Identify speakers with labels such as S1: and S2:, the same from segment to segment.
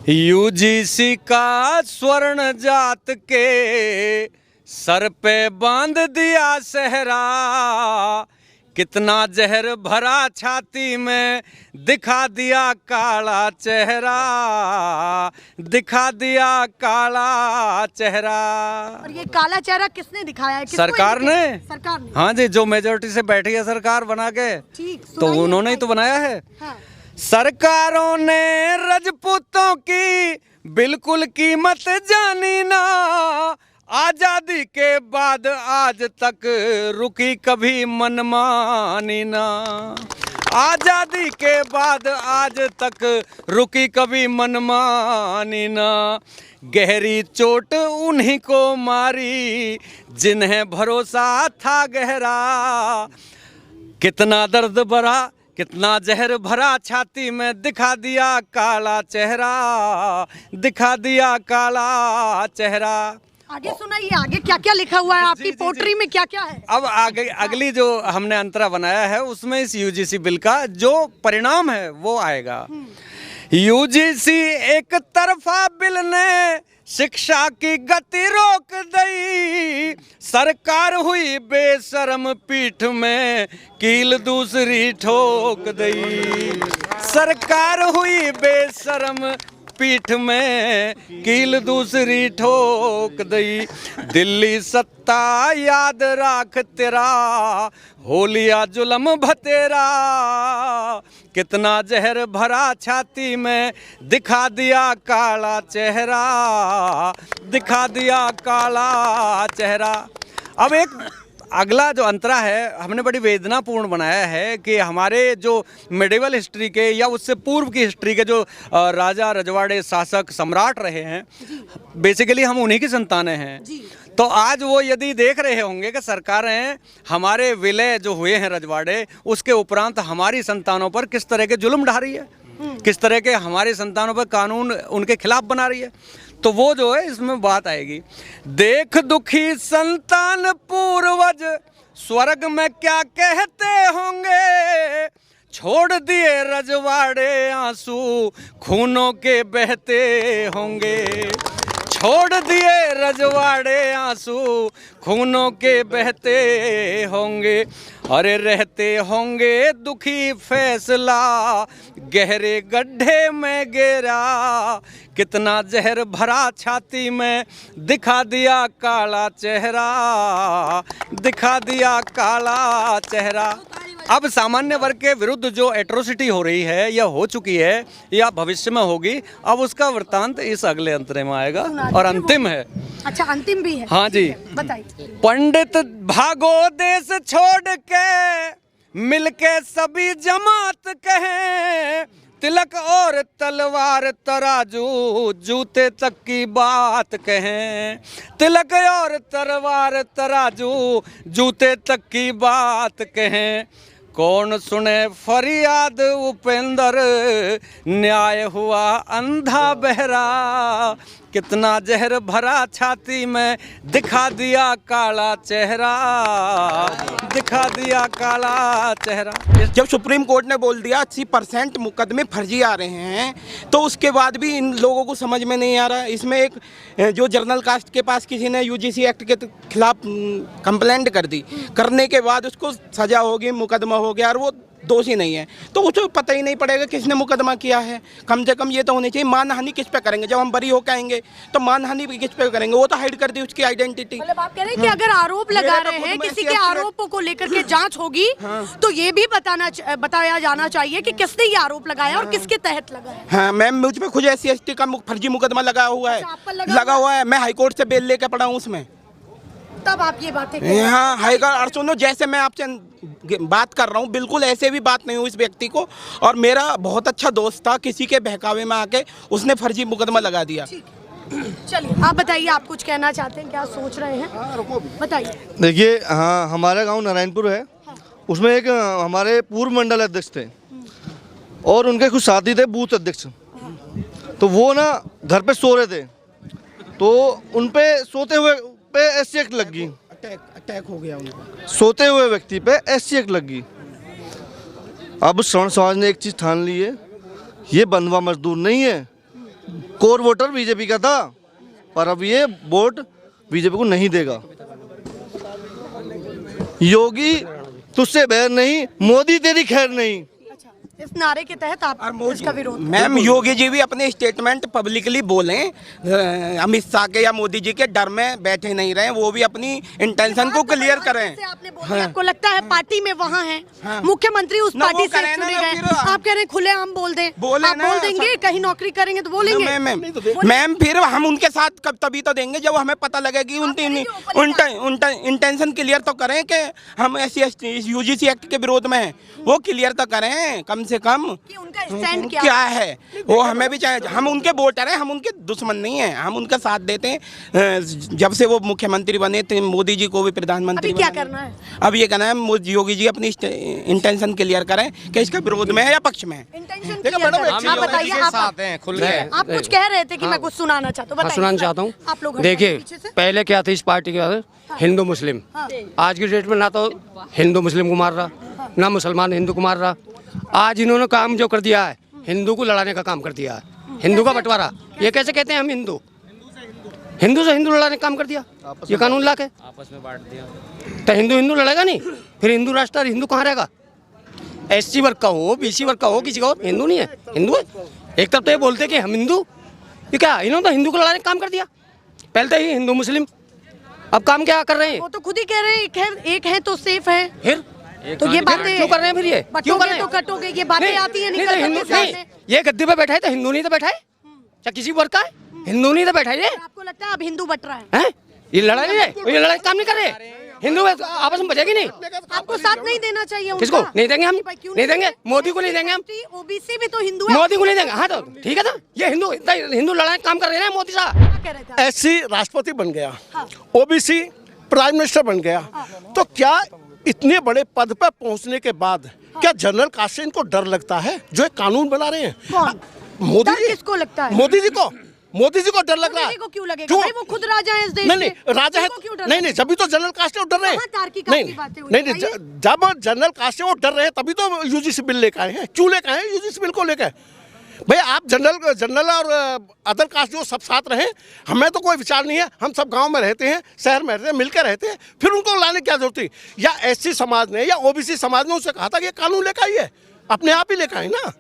S1: UGC का स्वर्ण जात के सर पे बांध दिया सहरा, कितना जहर भरा छाती में दिखा दिया काला चेहरा, दिखा दिया काला चेहरा।
S2: और ये काला चेहरा किसने दिखाया है?
S1: सरकार ने।
S2: सरकार ने?
S1: हाँ जी, जो मेजोरिटी से बैठी है सरकार बना के, तो उन्होंने ही तो बनाया है।
S2: हाँ।
S1: सरकारों ने राजपूतों की बिल्कुल कीमत जानी ना, आजादी के बाद आज तक रुकी कभी मनमानी ना, आजादी के बाद आज तक रुकी कभी मनमानी ना। गहरी चोट उन्हीं को मारी जिन्हें भरोसा था गहरा, कितना दर्द भरा कितना जहर भरा छाती में दिखा दिया काला चेहरा, दिखा दिया काला चेहरा।
S2: आगे सुनाइए, आगे क्या क्या लिखा हुआ है आपकी पोट्री में, क्या क्या है? अब
S1: आगे अगली जो हमने अंतरा बनाया है उसमें इस यूजीसी बिल का जो परिणाम है वो आएगा। यूजीसी एक तरफा बिल ने शिक्षा की गति रोक दी, सरकार हुई बेशर्म पीठ में कील दूसरी ठोक दी, सरकार हुई बेशर्म पीठ में कील दूसरी ठोक दी। दिल्ली सत्ता याद राख तेरा, हो लिया जुल्म भतेरा, कितना जहर भरा छाती में दिखा दिया काला चेहरा, दिखा दिया काला चेहरा। अब एक अगला जो अंतरा है हमने बड़ी वेदनापूर्ण बनाया है कि हमारे जो मेडिवल हिस्ट्री के या उससे पूर्व की हिस्ट्री के जो राजा रजवाड़े शासक सम्राट रहे हैं, बेसिकली हम उन्हीं की संतानें हैं। तो आज वो यदि देख रहे होंगे कि सरकारें हमारे विलय जो हुए हैं रजवाड़े, उसके उपरांत हमारी संतानों पर किस तरह के जुल्म ढा रही है, किस तरह के हमारी संतानों पर कानून उनके खिलाफ बना रही है, तो वो जो है इसमें बात आएगी। देख दुखी संतान पूर्वज स्वर्ग में क्या कहते होंगे, छोड़ दिए रजवाड़े आंसू खूनों के बहते होंगे, छोड़ दिए रजवाड़े आंसू खूनों के बहते होंगे। अरे रहते होंगे दुखी फैसला गहरे गड्ढे में गिरा, कितना जहर भरा छाती में दिखा दिया काला चेहरा, दिखा दिया काला चेहरा। अब सामान्य वर्ग के विरुद्ध जो एट्रोसिटी हो रही है या हो चुकी है या भविष्य में होगी, अब उसका वृत्तांत इस अगले अंतरे में आएगा और अंतिम है।
S2: अच्छा, अंतिम भी है? हाँ जी, बताइए।
S1: पंडित भागो देश छोड़ के मिलके सभी जमात कहें, तिलक और तलवार तराजू जूते तक की बात कहें, तिलक और तलवार तराजू जूते तक की बात कहें। कौन सुने फरियाद उपेंद्र, न्याय हुआ अंधा बहरा, कितना जहर भरा छाती में दिखा दिया काला चेहरा, दिखा दिया काला चेहरा।
S3: जब सुप्रीम कोर्ट ने बोल दिया 80% मुकदमे फर्जी आ रहे हैं, तो उसके बाद भी इन लोगों को समझ में नहीं आ रहा। इसमें एक जो जर्नल कास्ट के पास किसी ने यूजीसी एक्ट के खिलाफ कंप्लेंट कर दी, करने के बाद उसको सजा होगी, मुकदमा हो गया और वो दोषी नहीं है, तो उसको पता ही नहीं पड़ेगा किसने मुकदमा किया है। कम से कम ये तो होनी चाहिए, मानहानि किस पे करेंगे? जब हम बरी होकर आएंगे तो मानहानि भी किस पे करेंगे? वो तो हाइड कर दी उसकी आइडेंटिटी।
S2: मतलब आप कह रहे हैं कि अगर आरोप लगा रहे हैं, किसी के आरोपों को लेकर के जांच होगी, तो ये भी बताया जाना चाहिए कि किसने ये आरोप लगाया और किसके तहत लगाया।
S3: हाँ मैम, मुझ पे खुद SC/ST का फर्जी मुकदमा लगा हुआ है, लगा हुआ है। मैं हाईकोर्ट से बेल लेकर पड़ा हूँ उसमें।
S2: तब आप ये बातें
S3: हाँ हाईकोर्ट, सुनो, जैसे मैं आपसे बात कर रहा हूँ बिल्कुल ऐसे भी बात नहीं हुई इस व्यक्ति को, और मेरा बहुत अच्छा दोस्त था, किसी के बहकावे में आके उसने फर्जी मुकदमा लगा दिया।
S2: चलिए आप बताइए, आप कुछ कहना चाहते हैं, क्या सोच रहे हैं, बताइए।
S4: देखिए, हाँ, हमारा गांव नारायणपुर है। उसमें एक हमारे पूर्व मंडल अध्यक्ष थे और उनके कुछ साथी थे बूथ अध्यक्ष, तो वो ना घर पे सो रहे थे, तो उन पे सोते हुए पे SC एक्ट लग गई,
S3: अटैक हो गया उनको,
S4: सोते हुए व्यक्ति पे SC एक्ट लग गई। अब श्रवण समाज ने एक चीज़ ठान ली है, ये बंधुआ मजदूर नहीं है, कोर वोटर बीजेपी का था, पर अब ये वोट बीजेपी को नहीं देगा। योगी तुझसे बैर नहीं, मोदी तेरी खैर नहीं।
S2: इस नारे के तहत आप इसका विरोध।
S3: मैम योगी जी भी अपने स्टेटमेंट पब्लिकली बोलें, अमित शाह के या मोदी जी के डर में बैठे नहीं रहे, वो भी अपनी इंटेंशन को क्लियर करें।
S2: जैसे आपने बोला, आपको लगता है पार्टी में वहाँ है, मुख्यमंत्री उस
S3: ना वो
S2: पार्टी से
S3: करें ना,
S2: चुने
S3: ना
S2: गए,
S3: फिर
S2: आप कह रहे हैं खुलेआम बोल दें,
S3: बोले
S2: आप
S3: ना,
S2: बोल देंगे कहीं नौकरी करेंगे तो बोलेंगे।
S3: मैम फिर हम उनके साथ कब तभी तो देंगे जब हमें पता लगेगी उनकी इंटेंशन क्लियर तो करें कि हम SC UGC एक्ट के विरोध में हैं, वो क्लियर तो करें कम से कम
S2: कि उनका स्टैंड
S3: क्या है। वो हमें भी चाहिए, हम उनके वोटर हैं, हम उनके दुश्मन नहीं हैं, हम उनका साथ देते हैं। जब से वो मुख्यमंत्री बने थे, मोदी जी को भी प्रधानमंत्री
S2: अभी क्या करना है?
S3: अब ये कहना है योगी जी अपनी इंटेंशन क्लियर करें कि इसका विरोध में है या पक्ष में है।
S2: इंटेंशन क्लियर करें। आप बताइए, आप कुछ कह रहे थे कि मैं कुछ सुनाना चाहता हूँ।
S5: हाँ, सुनाना चाहता हूँ।
S2: आप लोग
S5: देखिए, पहले क्या थी इस पार्टी के बाद, हिंदू मुस्लिम। आज की डेट में ना तो हिंदू मुस्लिम को मार रहा, ना मुसलमान हिंदू को मार रहा। आज इन्होंने काम जो कर दिया है, हिंदू को लड़ाने का काम कर दिया है, हिंदू का बंटवारा। ये कैसे कहते हैं हम हिंदू से हिंदू लड़ाने का काम कर दिया, ये कानून ला के आपस में बांट दिया। तो हिंदू लड़ेगा नहीं, फिर हिंदू राष्ट्र हिंदू कहाँ रहेगा? SC वर्ग का हो, BC वर्ग का हो, किसी का हो, हिंदू नहीं है, हिंदू है। एक तरफ तो ये बोलते कि हम हिंदू, ये क्या इन्होंने तो हिंदू को लड़ाने का काम कर दिया। पहले तो ही हिंदू मुस्लिम, अब काम क्या कर रहे हैं?
S2: वो तो खुद ही कह रहे हैं एक है तो सेफ है।
S5: फिर
S2: तो ये बातें
S5: क्यों कर रहे हैं? फिर ये क्यों कर रहे हैं?
S2: तो कटोगे, ये बातें आती है
S5: नहीं, हिंदू नहीं, ये गद्दी पे बैठा है तो हिंदू नहीं तो बैठा है, क्या किसी वर्ग का है? हिंदू नहीं तो बैठा है।
S2: आपको लगता है अब हिंदू बट रहा है?
S5: हैं? ये लड़ाई नहीं है, ये लड़ाई काम नहीं कर रहे। हिंदू आपस में बचेगी नहीं।
S2: आपको साथ नहीं देना चाहिए उनका?
S5: किसको नहीं देंगे? हम नहीं देंगे, मोदी को नहीं देंगे हम।
S2: OBC भी तो हिंदू है।
S5: मोदी को नहीं देंगे। हाँ तो ठीक है ना, ये हिंदू लड़ाई काम कर रहे हैं मोदी साहब।
S2: कह रहे थे
S6: SC राष्ट्रपति बन गया, OBC प्राइम मिनिस्टर बन गया, तो क्या इतने बड़े पद पर पहुंचने के बाद क्या जनरल कास्ट से इनको डर लगता है जो एक कानून बना रहे हैं?
S2: कौन?
S6: मोदी
S2: डर
S6: जी।
S2: किसको लगता है?
S6: मोदी जी को डर लग रहा है।
S2: मोदी जी को क्यों लगेगा? भाई वो खुद राजा है इस देश
S6: नहीं
S2: के।
S6: राजा है,
S2: उनको क्यों डर
S6: नहीं जब भी तो जनरल कास्ट से वो डर रहे हैं।
S2: कहाँ तार्किक
S6: नहीं
S2: आपकी बातें हुई?
S6: नहीं
S2: बताइए।
S6: जब जनरल कास्ट से वो डर रहे हैं तभी तो UGC बिल लेकर आए हैं। क्यों लेकर आए हैं UGC बिल को लेकर? भाई आप जनरल और अदर कास्ट जो सब साथ रहे, हमें तो कोई विचार नहीं है, हम सब गांव में रहते हैं, शहर में रहते हैं, मिलकर रहते हैं, फिर उनको लाने की क्या जरूरत थी? या SC समाज ने या OBC समाज ने उनसे कहा था कि ये कानून लेकर आइए, अपने आप ही लेकर आए ना,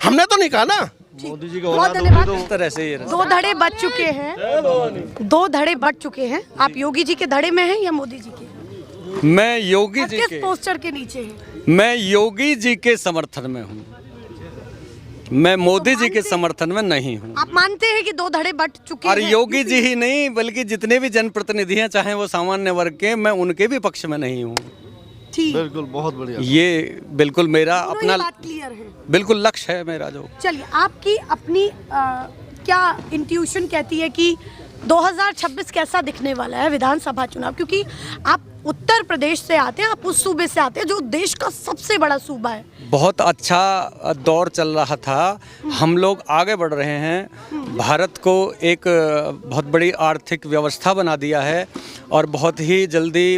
S6: हमने तो नहीं कहा ना।
S4: मोदी जी का
S2: बहुत
S4: औलाद होगी
S2: धन्यवाद।
S4: तो
S1: इस तरह से ये
S2: दो धड़े बच चुके हैं, दो धड़े बच चुके हैं। आप योगी जी के धड़े में हैं या मोदी जी के?
S1: मैं योगी
S2: आप
S1: जी
S2: किस
S1: के
S2: पोस्टर के नीचे हैं?
S1: मैं योगी जी के समर्थन में हूँ, मैं मोदी जी के समर्थन में नहीं हूँ।
S2: आप मानते हैं कि दो धड़े बट चुके
S1: और
S2: हैं?
S1: योगी जी ही नहीं बल्कि जितने भी जनप्रतिनिधि हैं, चाहे वो सामान्य वर्ग के, मैं उनके भी पक्ष में नहीं हूँ।
S2: ठीक,
S4: बिल्कुल बहुत बढ़िया।
S1: ये बिल्कुल मेरा
S2: दोनों
S1: अपना
S2: ही बात क्लियर है।
S1: बिल्कुल लक्ष्य है मेरा जो।
S2: चलिए, आपकी अपनी क्या इंट्यूशन कहती है कि 2026 कैसा दिखने वाला है विधानसभा चुनाव? क्योंकि आप उत्तर प्रदेश से आते हैं, आप उस सूबे से आते हैं जो देश का सबसे बड़ा सूबा है।
S1: बहुत अच्छा दौर चल रहा था, हम लोग आगे बढ़ रहे हैं, भारत को एक बहुत बड़ी आर्थिक व्यवस्था बना दिया है और बहुत ही जल्दी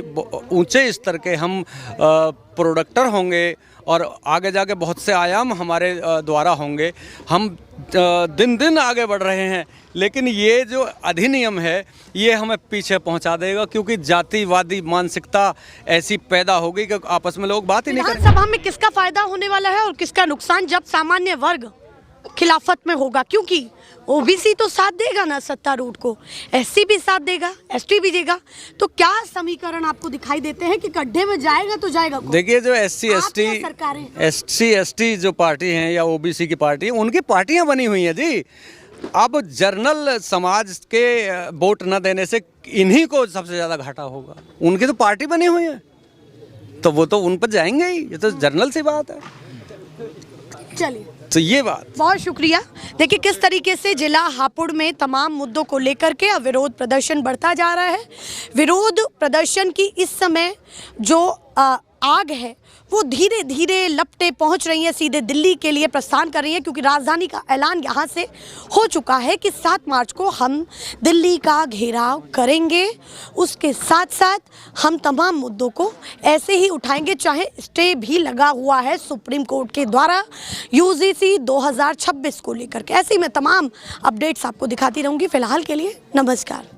S1: ऊंचे स्तर के हम प्रोडक्टर होंगे और आगे जाके बहुत से आयाम हमारे द्वारा होंगे। हम दिन दिन आगे बढ़ रहे हैं, लेकिन ये जो अधिनियम है ये हमें पीछे पहुंचा देगा, क्योंकि जातिवादी मानसिकता ऐसी पैदा होगी कि आपस में लोग बात ही नहीं करेंगे।
S2: विधानसभा में किसका फायदा होने वाला है और किसका नुकसान जब सामान्य वर्ग खिलाफत में होगा? क्योंकि OBC तो साथ देगा ना सत्तारूढ़ को, SC भी साथ देगा, ST भी देगा, तो क्या समीकरण आपको दिखाई देते हैं कि गड्ढे में जाएगा तो जाएगा कौन?
S1: देखिए, जो SC ST जो पार्टी हैं या OBC की पार्टी, उनकी पार्टियां बनी हुई हैं जी। अब जर्नल समाज के वोट न देने से इन्हीं को सबसे ज़्यादा घाटा होगा। उनकी तो पार्टी बनी हुई है, तो वो तो उन पर जाएंगे ही, ये तो जर्नल सी बात है।
S2: चलिए,
S1: तो ये बात।
S2: बहुत शुक्रिया। देखिए किस तरीके से जिला हापुड़ में तमाम मुद्दों को लेकर के अब विरोध प्रदर्शन बढ़ता जा रहा है। विरोध प्रदर्शन की इस समय जो आग है वो धीरे धीरे लपटे पहुंच रही हैं, सीधे दिल्ली के लिए प्रस्थान कर रही हैं, क्योंकि राजधानी का ऐलान यहाँ से हो चुका है कि 7 मार्च को हम दिल्ली का घेराव करेंगे। उसके साथ साथ हम तमाम मुद्दों को ऐसे ही उठाएंगे, चाहे स्टे भी लगा हुआ है सुप्रीम कोर्ट के द्वारा यूजीसी 2026 को लेकर के। ऐसे ही मैं तमाम अपडेट्स आपको दिखाती रहूँगी। फिलहाल के लिए नमस्कार।